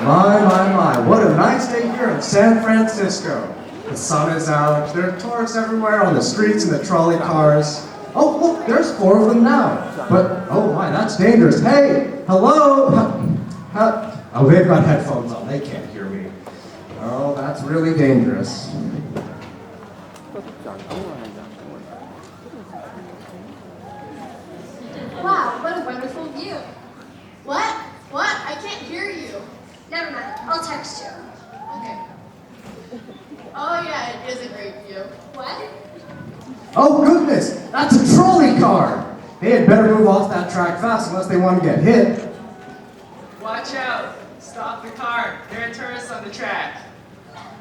My, what a nice day here in San Francisco. The sun is out, there are tourists everywhere on the streets and the trolley cars. Oh, look, there's 4 of them now. But, oh my, that's dangerous. Hey, hello? Oh, they've got headphones on, they can't hear me. Oh, that's really dangerous. Wow, what a wonderful view. What? What? I can't hear you. Never mind, I'll text you. Okay. Oh yeah, it is a great view. What? Oh goodness, that's a trolley car. They had better move off that track fast unless they want to get hit. Watch out! Stop the car. There are tourists on the track.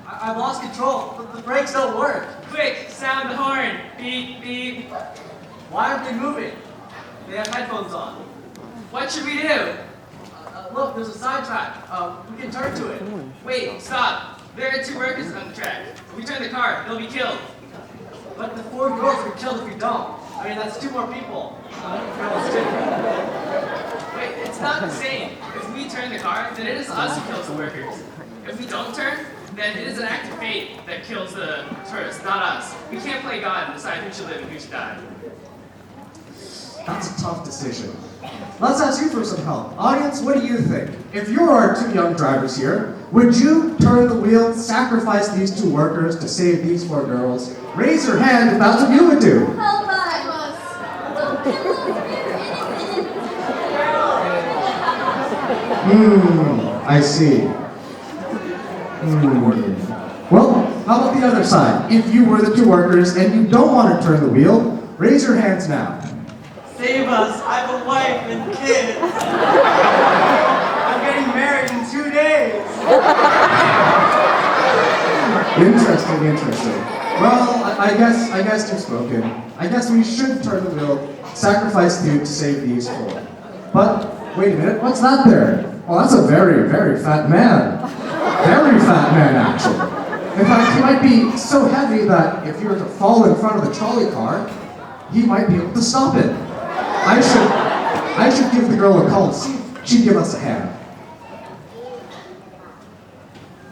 I've lost control. The brakes don't work. Quick, sound the horn. Beep, beep. Why aren't they moving? They have headphones on. What should we do? Look, there's a side track. We can turn to it. Wait, stop. There are 2 workers on the track. If we turn the car, they'll be killed. But the 4 girls will be killed if we don't. I mean, that's 2 more people. Wait, it's not the same. If we turn the car, then it is us who kills the workers. If we don't turn, then it is an act of fate that kills the tourists, not us. We can't play God and decide who should live and who should die. That's a tough decision. Let's ask you for some help. Audience, what do you think? If you are our 2 young drivers here, would you turn the wheel, sacrifice these 2 workers to save these 4 girls? Raise your hand if that's what you would do. Help us! I see. Well, how about the other side? If you were the 2 workers and you don't want to turn the wheel, raise your hands now. Save us! I have a wife and kids! I'm getting married in 2 days! Interesting. Well, I guess you've spoken. I guess we should turn the wheel, sacrifice 2 to save these 4. But, wait a minute, what's that there? Well, that's a very, very fat man. Very fat man, actually. In fact, he might be so heavy that if you were to fall in front of the trolley car, he might be able to stop it. I should give the girl a call and see if she'd give us a hand.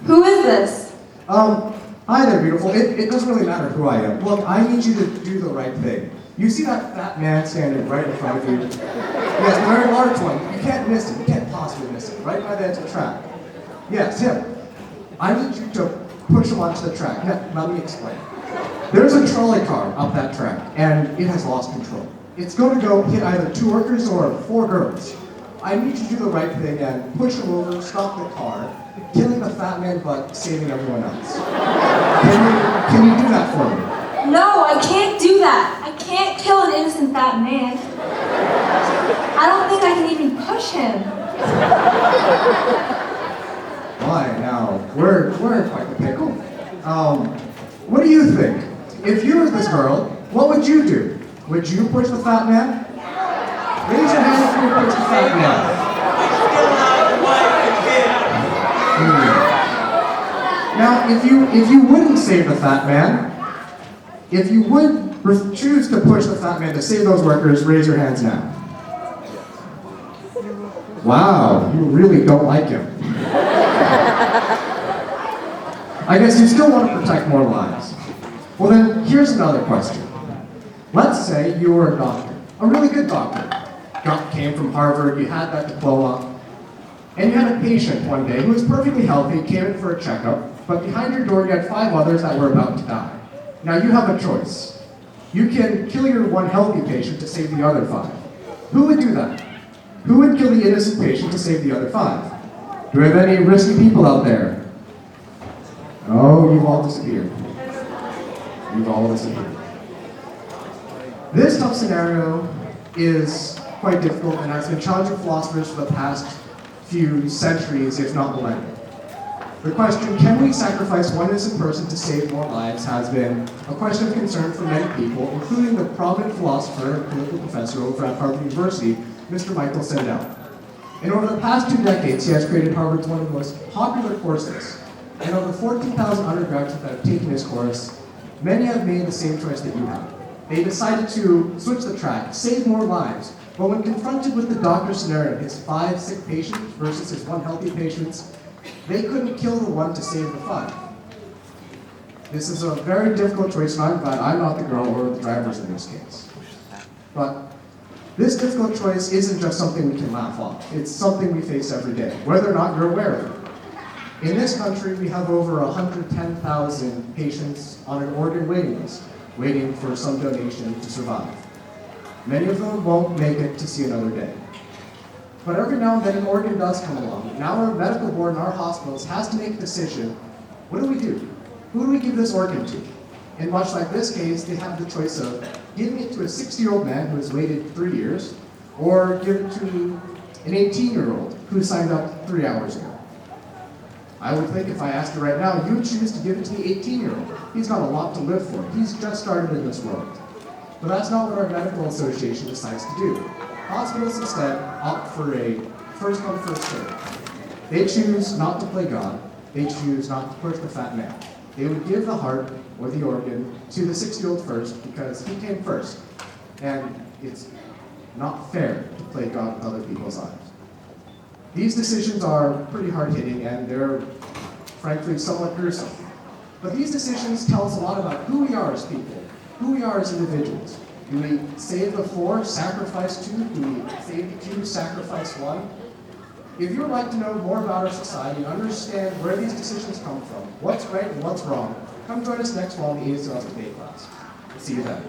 Who is this? Hi there, beautiful. It doesn't really matter who I am. Look, I need you to do the right thing. You see that fat man standing right in front of you? Yes, the very large one. You can't miss him. You can't possibly miss him. Right by the edge of the track. Yes, him. I need you to push him onto the track. Now, let me explain. There's a trolley car up that track, and it has lost control. It's going to go hit either 2 workers or 4 girls. I need you to do the right thing and push him over, stop the car, killing the fat man but saving everyone else. Can you do that for me? No, I can't do that. I can't kill an innocent fat man. I don't think I can even push him. Why now? We're quite the pickle. What do you think? If you were this girl, what would you do? Would you push the fat man? Raise your hand if you would push the fat man. Now, if you wouldn't save the fat man, if you would choose to push the fat man to save those workers, raise your hands now. Wow, you really don't like him. I guess you still want to protect more lives. Well then, here's another question. Let's say you were a doctor, a really good doctor. Came from Harvard, you had that diploma, and you had a patient one day who was perfectly healthy, came in for a checkup, but behind your door you had 5 others that were about to die. Now you have a choice. You can kill your 1 healthy patient to save the other 5. Who would do that? Who would kill the innocent patient to save the other 5? Do we have any risky people out there? Oh, you've all disappeared. You've all disappeared. This tough scenario is quite difficult and has been challenging philosophers for the past few centuries, if not millennia. The question, can we sacrifice 1 innocent person to save more lives, has been a question of concern for many people, including the prominent philosopher and political professor over at Harvard University, Mr. Michael Sandel. And over the past 2 decades, he has created Harvard's one of the most popular courses. And of the 14,000 undergraduates that have taken his course, many have made the same choice that you have. They decided to switch the track, save more lives, but when confronted with the doctor's scenario, his 5 sick patients versus his 1 healthy patient, They couldn't kill the one to save the five. This is a very difficult choice, and I'm glad I'm not the girl or the drivers in this case. But this difficult choice isn't just something we can laugh off. It's something we face every day, whether or not you're aware of it. In this country, we have over 110,000 patients on an organ waiting list, waiting for some donation to survive. Many of them won't make it to see another day. But every now and then an organ does come along. Now our medical board in our hospitals has to make a decision. What do we do? Who do we give this organ to? And much like this case, they have the choice of giving it to a 60-year-old man who has waited 3 years, or give it to an 18-year-old who signed up 3 hours ago. I would think if I asked you right now, you would choose to give it to the 18-year-old. He's got a lot to live for. He's just started in this world. But that's not what our medical association decides to do. Hospitals instead opt for a first-come, first-served. They choose not to play God. They choose not to push the fat man. They would give the heart or the organ to the 60-year-old first because he came first. And it's not fair to play God with other people's lives. These decisions are pretty hard-hitting and they're frankly somewhat gruesome. But these decisions tell us a lot about who we are as people, who we are as individuals. Do we save the 4, sacrifice 2? Do we save the 2, sacrifice 1? If you would like to know more about our society and understand where these decisions come from, what's right and what's wrong, come join us next fall in the ESL debate class. See you then.